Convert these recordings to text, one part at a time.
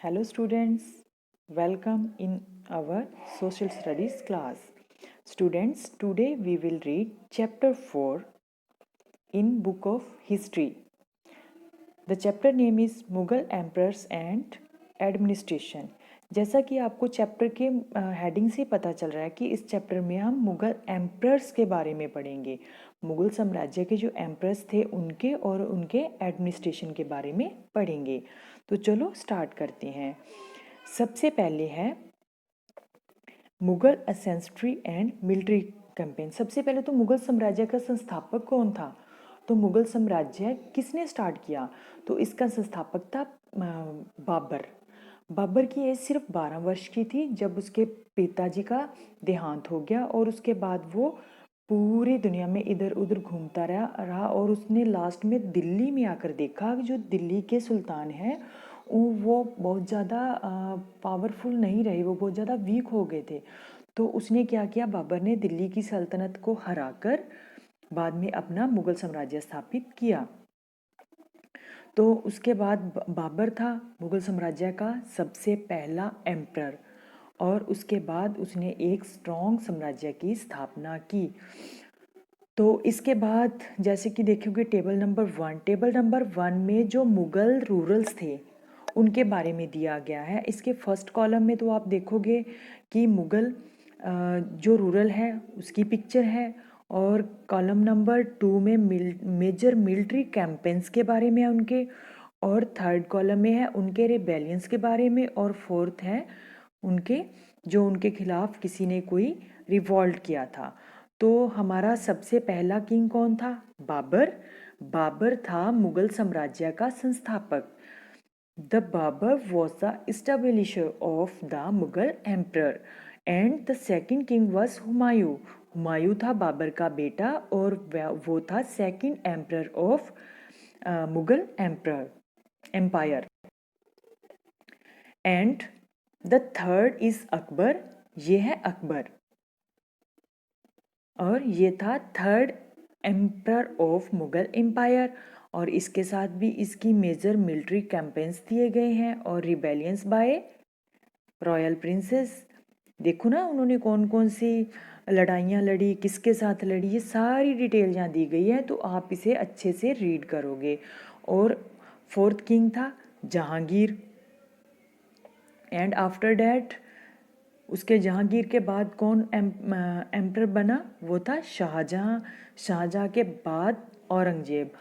Hello students, welcome in our social studies class. Students, today we will read chapter 4 in book of history. The chapter name is Mughal Emperors and Administration. जैसा कि आपको chapter के heading से पता चल रहा है कि इस चैप्टर में हम मुग़ल एम्प्रर्स के बारे में पढ़ेंगे। मुग़ल साम्राज्य के जो एम्प्रर्स थे उनके और उनके एडमिनिस्ट्रेशन के बारे में पढ़ेंगे। तो चलो स्टार्ट करते हैं। सबसे पहले है मुग़ल असेंस्ट्री एंड मिलिट्री कैंपेन। सबसे पहले तो मुग़ल साम्राज्य का संस्थापक कौन था? तो मुग़ल साम्राज्य किसने स्टार्ट किया? तो इसका संस्थापक था बाबर। बाबर की एज सिर्फ 12 वर्ष की थी जब उसके पिताजी का देहांत हो गया और उसके बाद वो पूरी दुनिया में इधर उधर घूमता रहा और उसने लास्ट में दिल्ली में आकर देखा कि जो दिल्ली के सुल्तान हैं वो बहुत ज़्यादा पावरफुल नहीं रहे, वो बहुत ज़्यादा वीक हो गए थे। तो उसने क्या किया, बाबर ने दिल्ली की सल्तनत को हराकर बाद में अपना मुग़ल साम्राज्य स्थापित किया। तो उसके बाद बाबर था मुग़ल साम्राज्य का सबसे पहला एम्परर और उसके बाद उसने एक स्ट्रॉन्ग साम्राज्य की स्थापना की। तो इसके बाद जैसे कि देखोगे टेबल नंबर 1 में जो मुग़ल रूरल्स थे उनके बारे में दिया गया है। इसके फर्स्ट कॉलम में तो आप देखोगे कि मुग़ल जो रूरल है उसकी पिक्चर है और कॉलम नंबर 2 में मेजर मिलिट्री कैंपेन्स के बारे में है उनके, और थर्ड कॉलम में है उनके रिबेलियंस के बारे में, और फोर्थ है उनके खिलाफ किसी ने कोई रिवॉल्ट किया था। तो हमारा सबसे पहला किंग कौन था? बाबर। बाबर था मुग़ल साम्राज्य का संस्थापक। The Babur was the establisher of the Mughal emperor and the second king was Humayun. Humayun था बाबर का बेटा और वो था second emperor of Mughal empire. And the third is Akbar. ये है अकबर और ये था third emperor of Mughal empire. और इसके साथ भी इसकी मेजर मिलिट्री कैंपेन्स दिए गए हैं और रिबेलियंस बाय रॉयल प्रिंसेस। देखो ना उन्होंने कौन कौन सी लड़ाइयाँ लड़ी, किसके साथ लड़ी, ये सारी डिटेल यहाँ दी गई है, तो आप इसे अच्छे से रीड करोगे। और फोर्थ किंग था जहांगीर। एंड आफ्टर डैट उसके जहांगीर के बाद कौन एम्पर बना? वो था शाहजहां। शाहजहां के बाद Aurangzeb.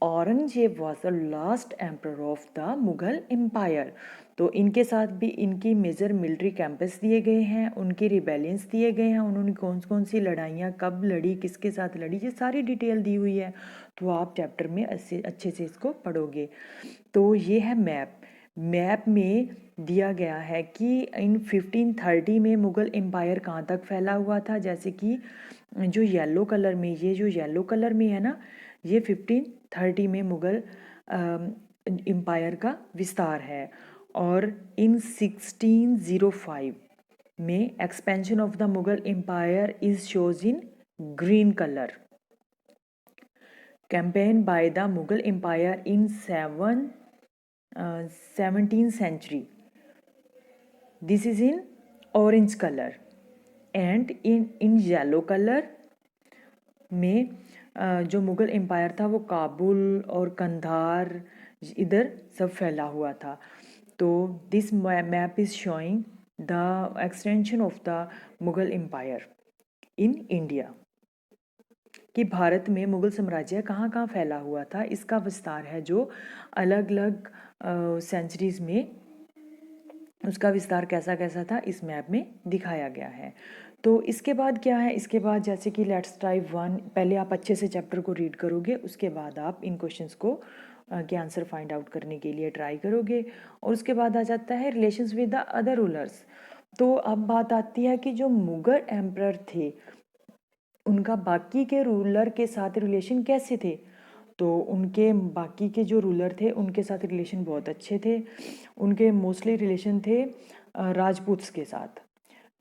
Aurangzeb was the last emperor of the Mughal empire. तो इनके साथ भी इनकी मेजर मिलिट्री कैंपस दिए गए हैं, उनकी रिबेलियंस दिए गए हैं, उन्होंने कौन कौन सी लड़ाइयाँ कब लड़ी, किसके साथ लड़ी, ये सारी डिटेल दी हुई है। तो आप चैप्टर में अच्छे से इसको पढ़ोगे। तो ये है मैप में दिया गया है कि इन 1530 में मुग़ल एम्पायर कहाँ तक फैला हुआ था। जैसे कि जो येलो कलर में, ये जो येलो कलर में है ना, ये 1530 में मुग़ल एम्पायर का विस्तार है। और इन 1605 में expansion of the Mughal empire is shows in green colour. Campaign by the Mughal empire in 17th century. This is in orange color and in yellow color में जो मुग़ल एम्पायर था वो काबुल और कंधार इधर सब फैला हुआ था। तो this map is showing the extension of the Mughal empire in India, कि भारत में मुग़ल साम्राज्य कहाँ कहाँ फैला हुआ था, इसका विस्तार है जो अलग अलग सेंचुरीज़ में उसका विस्तार कैसा कैसा था इस मैप में दिखाया गया है। तो इसके बाद क्या है, इसके बाद जैसे कि लेट्स टाइप 1, पहले आप अच्छे से चैप्टर को रीड करोगे, उसके बाद आप इन क्वेश्चंस को के आंसर फाइंड आउट करने के लिए ट्राई करोगे। और उसके बाद आ जाता है relations with the other rulers. तो अब बात आती है कि जो मुग़ल एम्परर थे उनका बाकी के रूलर के साथ रिलेशन कैसे थे। तो उनके बाकी के जो रूलर थे उनके साथ रिलेशन बहुत अच्छे थे। उनके मोस्टली रिलेशन थे राजपूत्स के साथ।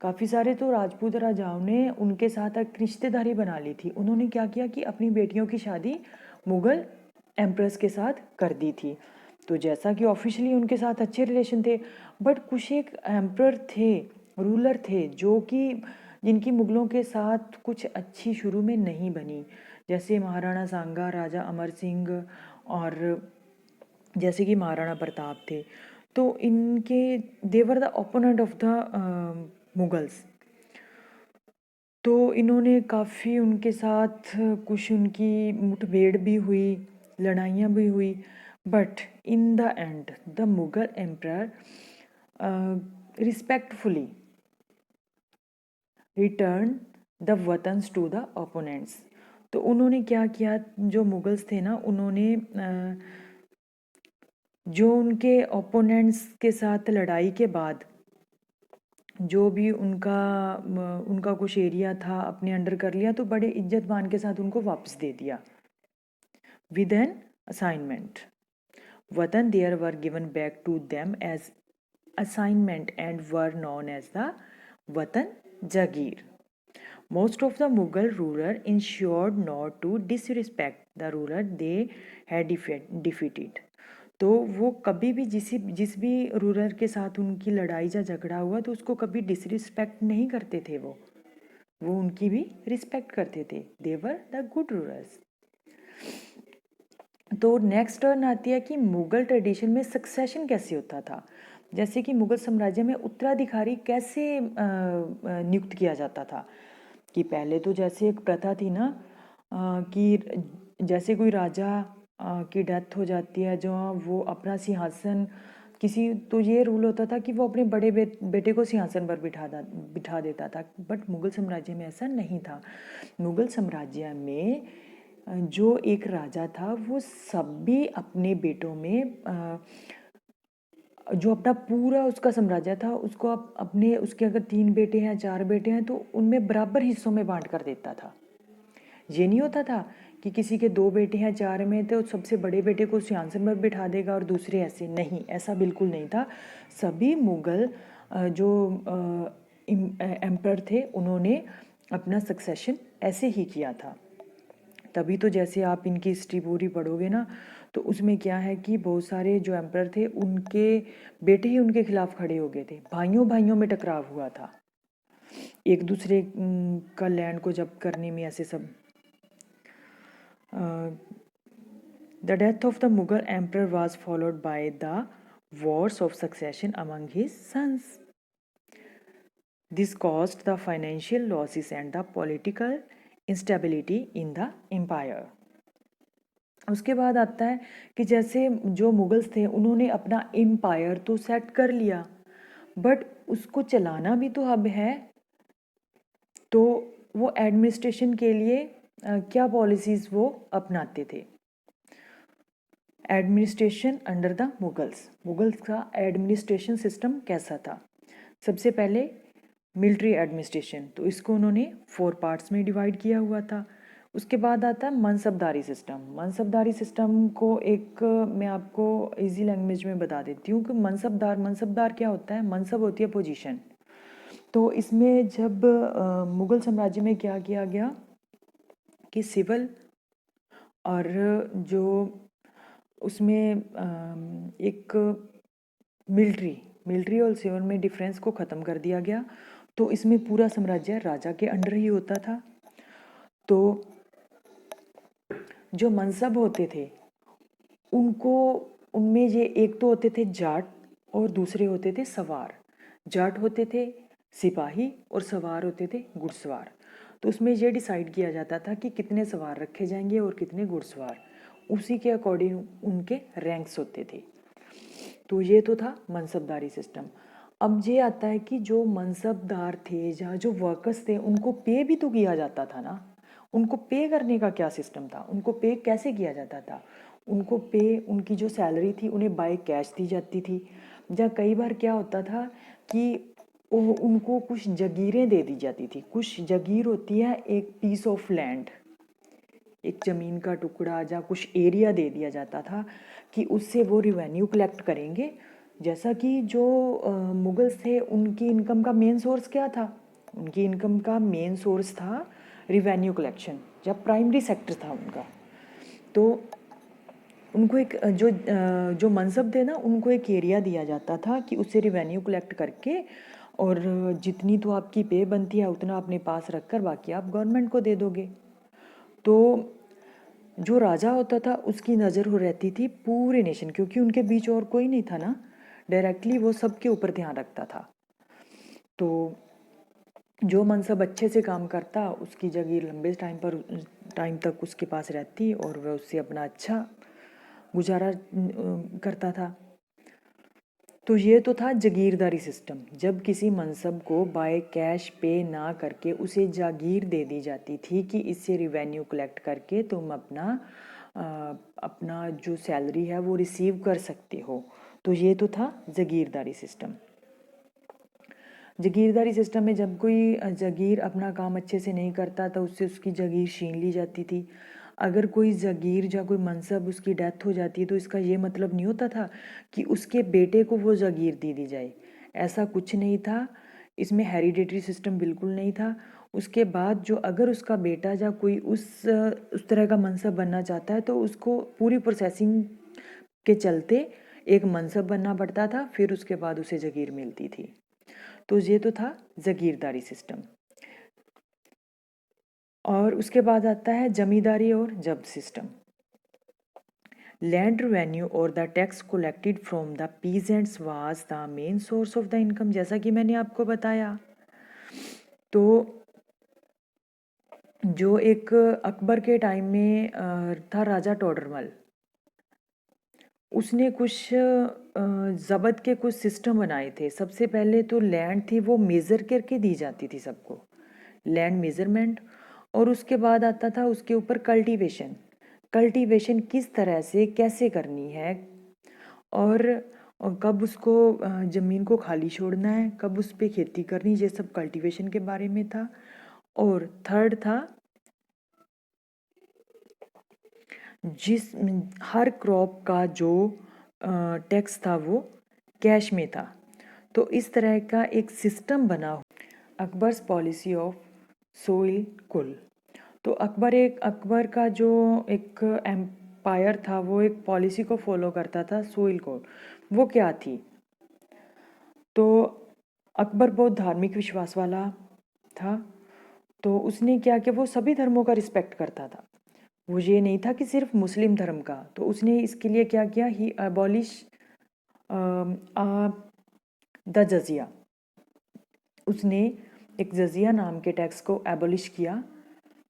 काफ़ी सारे तो राजपूत राजाओं ने उनके साथ एक रिश्तेदारी बना ली थी। उन्होंने क्या किया कि अपनी बेटियों की शादी मुग़ल एम्प्रेस के साथ कर दी थी। तो जैसा कि ऑफिशियली उनके साथ अच्छे रिलेशन थे, बट कुछ एक एम्परर थे, रूलर थे, जो कि जिनकी मुगलों के साथ कुछ अच्छी शुरू में नहीं बनी, जैसे महाराणा सांगा, राजा अमर सिंह, और जैसे कि महाराणा प्रताप थे। तो इनके they were the opponent of the Mughals. तो इन्होंने काफ़ी उनके साथ कुछ उनकी मुठभेड़ भी हुई, लड़ाइयाँ भी हुई, but in the end the Mughal emperor respectfully return the watans to the opponents. तो उन्होंने क्या किया, जो मुगल्स थे ना, उन्होंने जो उनके ओपोनेंट्स के साथ लड़ाई के बाद जो भी उनका कुछ एरिया था अपने अंडर कर लिया, तो बड़े इज्जत मान के साथ उनको वापस दे दिया with an assignment. Watan there were given back to them as assignment and were known as the watan jagir. Most of the Mughal ruler ensured not to disrespect the ruler they had defeated. तो वो कभी भी जिस भी रूलर के साथ उनकी लड़ाई या झगड़ा हुआ, तो उसको कभी डिसरिस्पेक्ट नहीं करते थे। वो उनकी भी रिस्पेक्ट करते थे। दे वर द गुड रूलर्स। तो नेक्स्ट टर्न आती है कि मुगल ट्रेडिशन में सक्सेशन कैसे होता था। जैसे कि मुगल साम्राज्य में उत्तराधिकारी कैसे नियुक्त किया जाता था, कि पहले तो जैसे एक प्रथा थी ना, कि जैसे कोई राजा की डेथ हो जाती है, जो वो अपना सिंहासन किसी, तो ये रूल होता था कि वो अपने बड़े बेटे को सिंहासन पर बिठा देता था। बट मुगल साम्राज्य में ऐसा नहीं था। मुगल साम्राज्य में जो एक राजा था, वो सभी अपने बेटों में जो अपना पूरा उसका साम्राज्य था, उसको अपने उसके अगर 3 बेटे हैं, 4 बेटे हैं, तो उनमें बराबर हिस्सों में बांट कर देता था। ये नहीं होता था कि किसी के 2 बेटे हैं, 4 में, तो सबसे बड़े बेटे को सिंहासन पर बिठा देगा और दूसरे ऐसे नहीं, ऐसा बिल्कुल नहीं था। सभी मुगल जो एम्पर थे, उन्होंने अपना सक्सेशन ऐसे ही किया था। तभी तो जैसे आप इनकी हिस्ट्री पूरी पढ़ोगे ना, तो उसमें क्या है कि बहुत सारे जो एम्पर थे, उनके बेटे ही उनके खिलाफ खड़े हो गए थे। भाइयों भाइयों में टकराव हुआ था, एक दूसरे का लैंड को जब्त करने में, ऐसे सब। The death of the Mughal emperor was followed by the wars of succession among his sons. This caused the financial losses and the political instability in the empire. उसके बाद आता है कि जैसे जो मुगल्स थे, उन्होंने अपना एम्पायर तो सेट कर लिया, बट उसको चलाना भी तो अब है। तो वो एडमिनिस्ट्रेशन के लिए क्या पॉलिसीज़ वो अपनाते थे। एडमिनिस्ट्रेशन अंडर द मुगल्स का एडमिनिस्ट्रेशन सिस्टम कैसा था। सबसे पहले मिलिट्री एडमिनिस्ट्रेशन, तो इसको उन्होंने 4 पार्ट्स में डिवाइड किया हुआ था। उसके बाद आता है मनसबदारी सिस्टम। मनसबदारी सिस्टम को एक मैं आपको इजी लैंग्वेज में बता देती हूँ कि मनसबदार क्या होता है। मनसब होती है पोजीशन। तो इसमें जब मुगल साम्राज्य में क्या किया गया कि सिविल और जो उसमें एक मिलिट्री और सिविल में डिफरेंस को ख़त्म कर दिया गया। तो इसमें पूरा साम्राज्य राजा के अंडर ही होता था। तो जो मनसब होते थे, उनको उनमें ये एक तो होते थे जाट और दूसरे होते थे सवार। जाट होते थे सिपाही और सवार होते थे घुड़सवार। तो उसमें ये डिसाइड किया जाता था कि कितने सवार रखे जाएंगे और कितने घुड़सवार, उसी के अकॉर्डिंग उनके रैंक्स होते थे। तो ये तो था मनसबदारी सिस्टम। अब ये आता है कि जो मनसबदार थे या जो वर्कर्स थे, उनको पे भी तो किया जाता था ना। उनको पे करने का क्या सिस्टम था, उनको पे कैसे किया जाता था। उनको पे, उनकी जो सैलरी थी, उन्हें बाय कैश दी जाती थी, या कई बार क्या होता था कि उनको कुछ जगीरें दे दी जाती थी। कुछ जगीर होती है एक पीस ऑफ लैंड, एक ज़मीन का टुकड़ा या कुछ एरिया दे दिया जाता था कि उससे वो रिवेन्यू कलेक्ट करेंगे। जैसा कि जो मुगल्स थे, उनकी इनकम का मेन सोर्स क्या था। उनकी इनकम का मेन सोर्स था रिवेन्यू कलेक्शन, या प्राइमरी सेक्टर था उनका। तो उनको एक जो मनसब थे ना, उनको एक एरिया दिया जाता था कि उससे रिवेन्यू कलेक्ट करके और जितनी तो आपकी पे बनती है उतना अपने पास रखकर बाकी आप गवर्नमेंट को दे दोगे। तो जो राजा होता था उसकी नज़र हो रहती थी पूरे नेशन, क्योंकि उनके बीच और कोई नहीं था ना, डायरेक्टली वो सबके ऊपर ध्यान रखता था। तो जो मनसब अच्छे से काम करता उसकी जागीर लंबे टाइम तक उसके पास रहती और वह उससे अपना अच्छा गुजारा करता था। तो ये तो था जागीरदारी सिस्टम, जब किसी मनसब को बाय कैश पे ना करके उसे जागीर दे दी जाती थी कि इससे रिवेन्यू कलेक्ट करके तुम अपना जो सैलरी है वो रिसीव कर सकते हो। तो ये तो था जागीरदारी सिस्टम। जागीरदारी सिस्टम में जब कोई जागीर अपना काम अच्छे से नहीं करता तो उससे उसकी जागीर छीन ली जाती थी। अगर कोई जागीर या कोई मनसब उसकी डेथ हो जाती है तो इसका ये मतलब नहीं होता था कि उसके बेटे को वो जागीर दे दी जाए, ऐसा कुछ नहीं था। इसमें हेरिडेटरी सिस्टम बिल्कुल नहीं था। उसके बाद जो अगर उसका बेटा या कोई उस तरह का मनसब बनना चाहता है तो उसको पूरी प्रोसेसिंग के चलते एक मनसब बनना पड़ता था, फिर उसके बाद उसे जागीर मिलती थी। तो ये तो था जागीरदारी सिस्टम। और उसके बाद आता है जमींदारी और जब्त सिस्टम। लैंड रेवेन्यू और the tax collected from the peasants was the main source of the income, जैसा कि मैंने आपको बताया। तो जो एक अकबर के टाइम में था राजा टोडरमल, उसने कुछ ज़ब्त के कुछ सिस्टम बनाए थे। सबसे पहले तो लैंड थी वो मेज़र करके दी जाती थी सबको, लैंड मेज़रमेंट। और उसके बाद आता था उसके ऊपर कल्टीवेशन, कल्टीवेशन किस तरह से कैसे करनी है और कब उसको ज़मीन को खाली छोड़ना है, कब उस पर खेती करनी, ये सब कल्टीवेशन के बारे में था। और थर्ड था हर क्रॉप का जो टैक्स था वो कैश में था। तो इस तरह का एक सिस्टम बना। अकबर्स पॉलिसी ऑफ सोइल कुल। तो अकबर का जो एक एम्पायर था वो एक पॉलिसी को फॉलो करता था, सोइल कोड। वो क्या थी? तो अकबर बहुत धार्मिक विश्वास वाला था। तो उसने क्या किया, वो सभी धर्मों का रिस्पेक्ट करता था। वो ये नहीं था कि सिर्फ मुस्लिम धर्म का। तो उसने इसके लिए क्या किया, ही अबॉलिश द जजिया। उसने एक जजिया नाम के टैक्स को एबॉलिश किया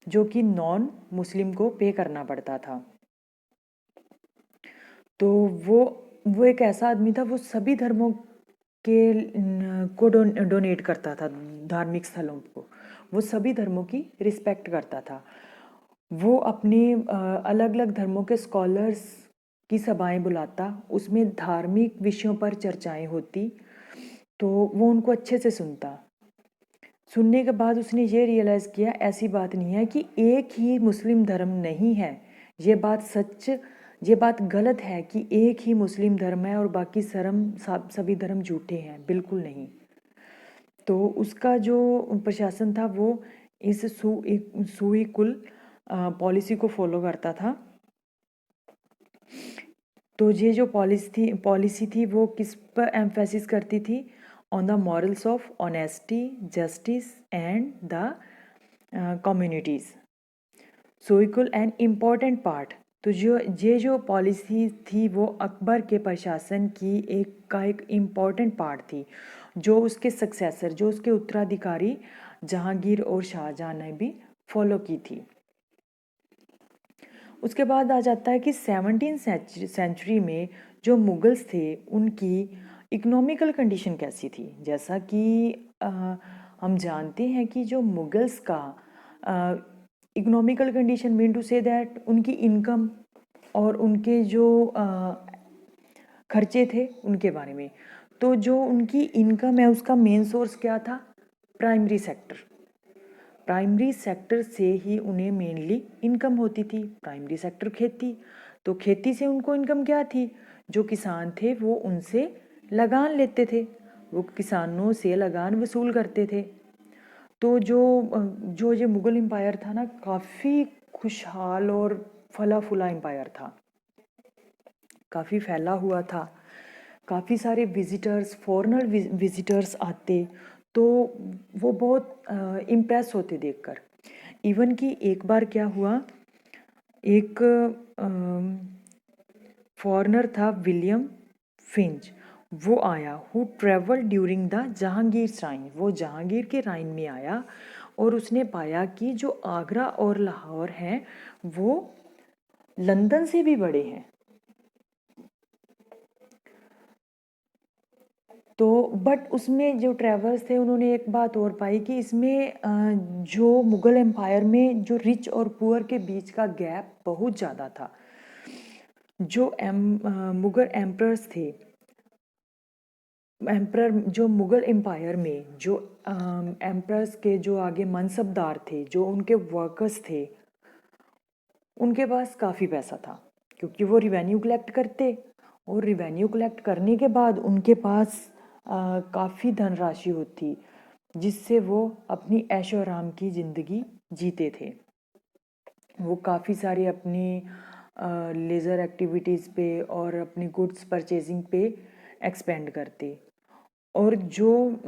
जो कि नॉन मुस्लिम को पे करना पड़ता था। तो वो एक ऐसा आदमी था, वो सभी धर्मों को डोनेट करता था, धार्मिक स्थलों को वो सभी धर्मों की रिस्पेक्ट करता था। वो अपने अलग अलग धर्मों के स्कॉलर्स की सभाएं बुलाता, उसमें धार्मिक विषयों पर चर्चाएं होती, तो वो उनको अच्छे से सुनता। सुनने के बाद उसने ये रियलाइज़ किया ऐसी बात नहीं है कि एक ही मुस्लिम धर्म नहीं है, ये बात गलत है कि एक ही मुस्लिम धर्म है और बाकी सभी धर्म झूठे हैं, बिल्कुल नहीं। तो उसका जो प्रशासन था वो इस सुई कुल पॉलिसी को फॉलो करता था। तो ये जो पॉलिसी थी वो किस पर एम्फेसिस करती थी? On the morals of honesty, justice and the communities. सोइकुल एन इम्पॉर्टेंट पार्ट। तो जो पॉलिसी थी वो अकबर के प्रशासन की एक इम्पॉर्टेंट पार्ट थी, जो उसके सक्सेसर, जो उसके उत्तराधिकारी जहांगीर और शाहजहां ने भी फॉलो की थी। उसके बाद आ जाता है कि 17वीं सेंचुरी में जो मुगल्स थे उनकी इकोनॉमिकल कंडीशन कैसी थी। जैसा कि हम जानते हैं कि जो मुगल्स का economical condition mean to say that उनकी इनकम और उनके जो खर्चे थे उनके बारे में। तो जो उनकी इनकम है उसका मेन सोर्स क्या था? Primary sector. प्राइमरी सेक्टर से ही उन्हें मेनली इनकम होती थी। प्राइमरी सेक्टर खेती, तो खेती से उनको इनकम क्या थी? जो किसान थे वो उनसे लगान लेते थे, वो किसानों से लगान वसूल करते थे। तो जो ये मुग़ल एम्पायर था ना, काफ़ी खुशहाल और फला फूला एम्पायर था। काफ़ी फैला हुआ था, काफ़ी सारे विजिटर्स, फॉरेनर विजिटर्स आते, तो वो बहुत इम्प्रेस होते देखकर। इवन कि एक बार क्या हुआ, एक फॉरेनर था विलियम फिंच, वो आया, who travel during the Jahangir shrine, वो जहांगीर के राइन में आया और उसने पाया कि जो आगरा और लाहौर हैं वो लंदन से भी बड़े हैं। तो बट उसमें जो ट्रैवलर्स थे उन्होंने एक बात और पाई कि इसमें जो मुग़ल एम्पायर में जो रिच और पुअर के बीच का गैप बहुत ज़्यादा था। जो मुग़ल एम्परर्स थे, एम्परर जो मुग़ल एम्पायर में जो एम्परर्स के जो आगे मनसबदार थे, जो उनके वर्कर्स थे, उनके पास काफ़ी पैसा था क्योंकि वो रिवेन्यू कलेक्ट करते, और रिवेन्यू कलेक्ट करने के बाद उनके पास काफ़ी धनराशि होती जिससे वो अपनी ऐशो आराम की ज़िंदगी जीते थे। वो काफ़ी सारी अपनी लेज़र एक्टिविटीज़ पे और अपनी गुड्स परचेजिंग पे एक्सपेंड करते, और जो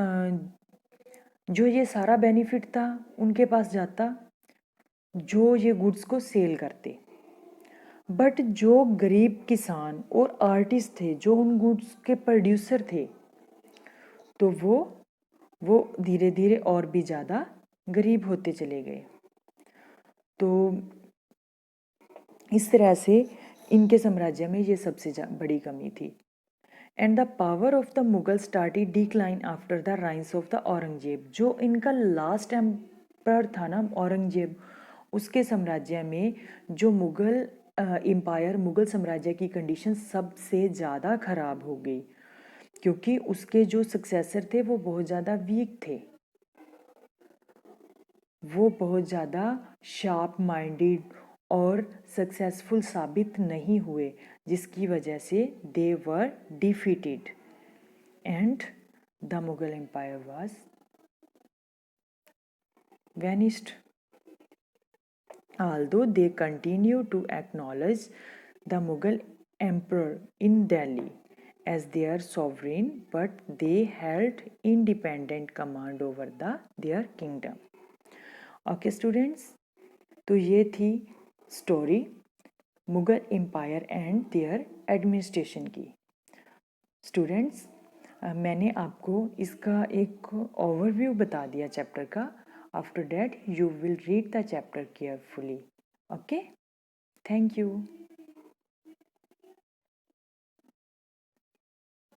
ये सारा बेनिफिट था उनके पास जाता जो ये गुड्स को सेल करते। बट जो गरीब किसान और आर्टिस्ट थे, जो उन गुड्स के प्रोड्यूसर थे, तो वो धीरे धीरे और भी ज़्यादा गरीब होते चले गए। तो इस तरह से इनके साम्राज्य में ये सबसे बड़ी कमी थी। And the power of the Mughal started decline after the rise of the Aurangzeb. जो इनका लास्ट एम्पर था ना औरंगजेब, उसके साम्राज्य में जो मुगल एम्पायर, मुगल साम्राज्य की कंडीशन सबसे ज़्यादा खराब हो गई क्योंकि उसके जो सक्सेसर थे वो बहुत ज़्यादा वीक थे, वो बहुत ज़्यादा शार्प माइंडेड और सक्सेसफुल साबित नहीं हुए, जिसकी वजह से they were defeated and the Mughal empire was vanished. Although they continue to acknowledge the Mughal emperor in Delhi as their sovereign, but they held independent command over their kingdom. Okay students, तो ये थी story Mughal empire and their administration की। Students, मैंने आपको इसका एक overview बता दिया चैप्टर का। After that you will read the chapter carefully. Okay, thank you.